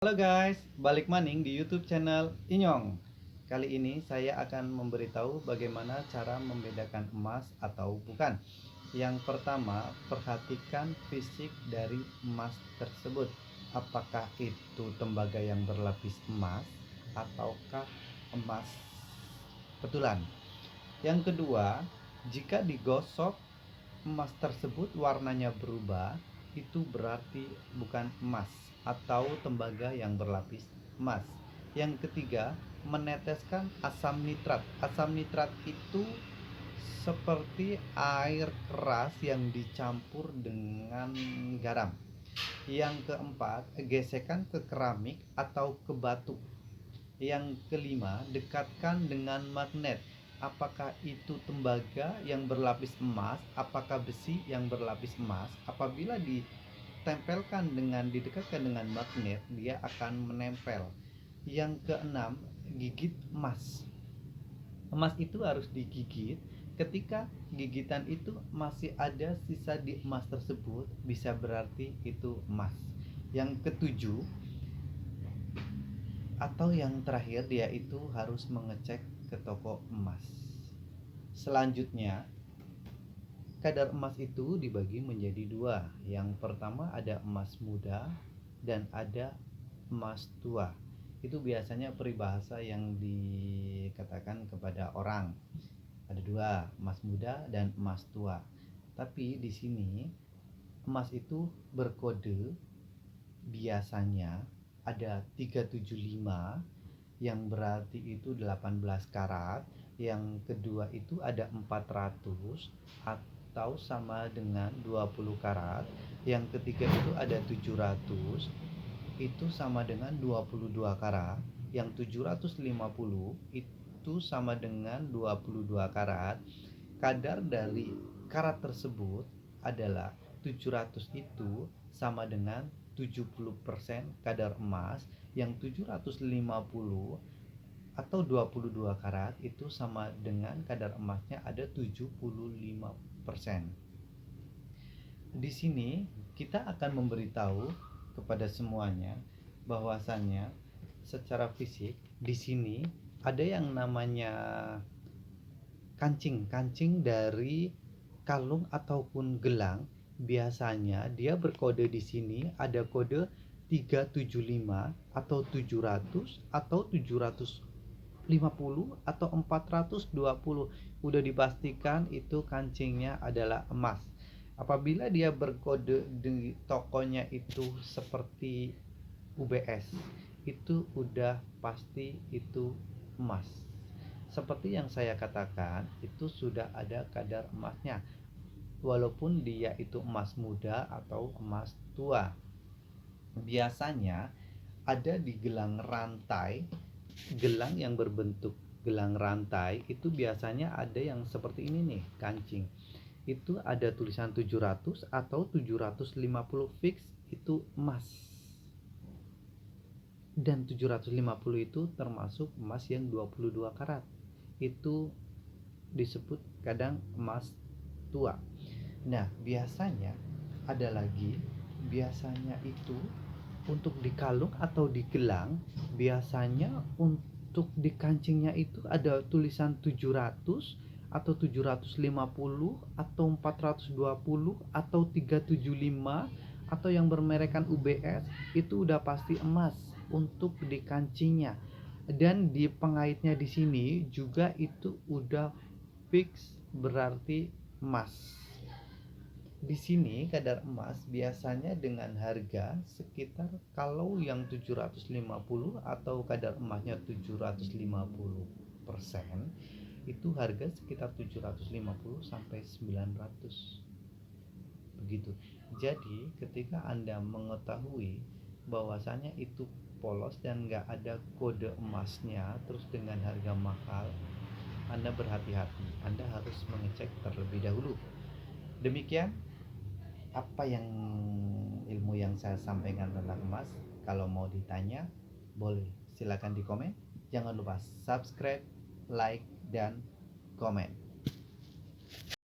Halo guys, balik maning di YouTube channel Inyong. Kali ini saya akan memberitahu bagaimana cara membedakan emas atau bukan. Yang pertama, perhatikan fisik dari emas tersebut. Apakah itu tembaga yang berlapis emas ataukah emas betulan. Yang kedua, jika digosok emas tersebut warnanya berubah, itu berarti bukan emas atau tembaga yang berlapis emas. Yang ketiga, meneteskan asam nitrat. Asam nitrat itu seperti air keras yang dicampur dengan garam. Yang keempat, gesekan ke keramik atau ke batu. Yang kelima, dekatkan dengan magnet. Apakah itu tembaga yang berlapis emas, apakah besi yang berlapis emas? Apabila didekatkan dengan magnet, dia akan menempel. Yang keenam, gigit emas. Emas itu harus digigit. Ketika gigitan itu masih ada sisa di emas tersebut, bisa berarti itu emas. Yang ketujuh, atau yang terakhir, dia itu harus mengecek ke toko emas. Selanjutnya, kadar emas itu dibagi menjadi dua. Yang pertama ada emas muda dan ada emas tua. Itu biasanya peribahasa yang dikatakan kepada orang. Ada dua, emas muda dan emas tua. Tapi di sini emas itu berkode, biasanya ada 375 yang berarti itu 18 karat. Yang kedua itu ada 400 atau sama dengan 20 karat. Yang ketiga itu ada 700, itu sama dengan 22 karat. Yang 750 itu sama dengan 22 karat. Kadar dari karat tersebut adalah 700 itu sama dengan 70% kadar emas. Yang 750 atau 22 karat itu sama dengan kadar emasnya ada 75%. Di sini kita akan memberitahu kepada semuanya bahwasannya secara fisik di sini ada yang namanya kancing dari kalung ataupun gelang. Biasanya dia berkode di sini ada kode 375 atau 700 atau 750 atau 420. Udah dipastikan itu kancingnya adalah emas. Apabila dia berkode di tokonya itu seperti UBS, itu udah pasti itu emas. Seperti yang saya katakan, itu sudah ada kadar emasnya, walaupun dia itu emas muda atau emas tua. Biasanya ada di gelang rantai. Gelang yang berbentuk gelang rantai itu biasanya ada yang seperti ini nih, kancing. Itu ada tulisan 700 atau 750 fix, itu emas. Dan 750 itu termasuk emas yang 22 karat. Itu disebut kadang emas tua. Nah, biasanya ada lagi, biasanya itu untuk di kalung atau di gelang, biasanya untuk di kancingnya itu ada tulisan 700 atau 750 atau 420 atau 375 atau yang bermerekkan UBS, itu udah pasti emas untuk di kancingnya. Dan di pengaitnya di sini juga itu udah fix berarti emas. Di sini kadar emas biasanya dengan harga sekitar, kalau yang 750 atau kadar emasnya 750%, itu harga sekitar 750 sampai 900. Begitu. Jadi ketika Anda mengetahui bahwasanya itu polos dan nggak ada kode emasnya terus dengan harga mahal, Anda berhati-hati. Anda harus mengecek terlebih dahulu. Demikian apa yang ilmu yang saya sampaikan tentang emas. Kalau mau ditanya, boleh silakan di komen. Jangan lupa subscribe, like, dan komen.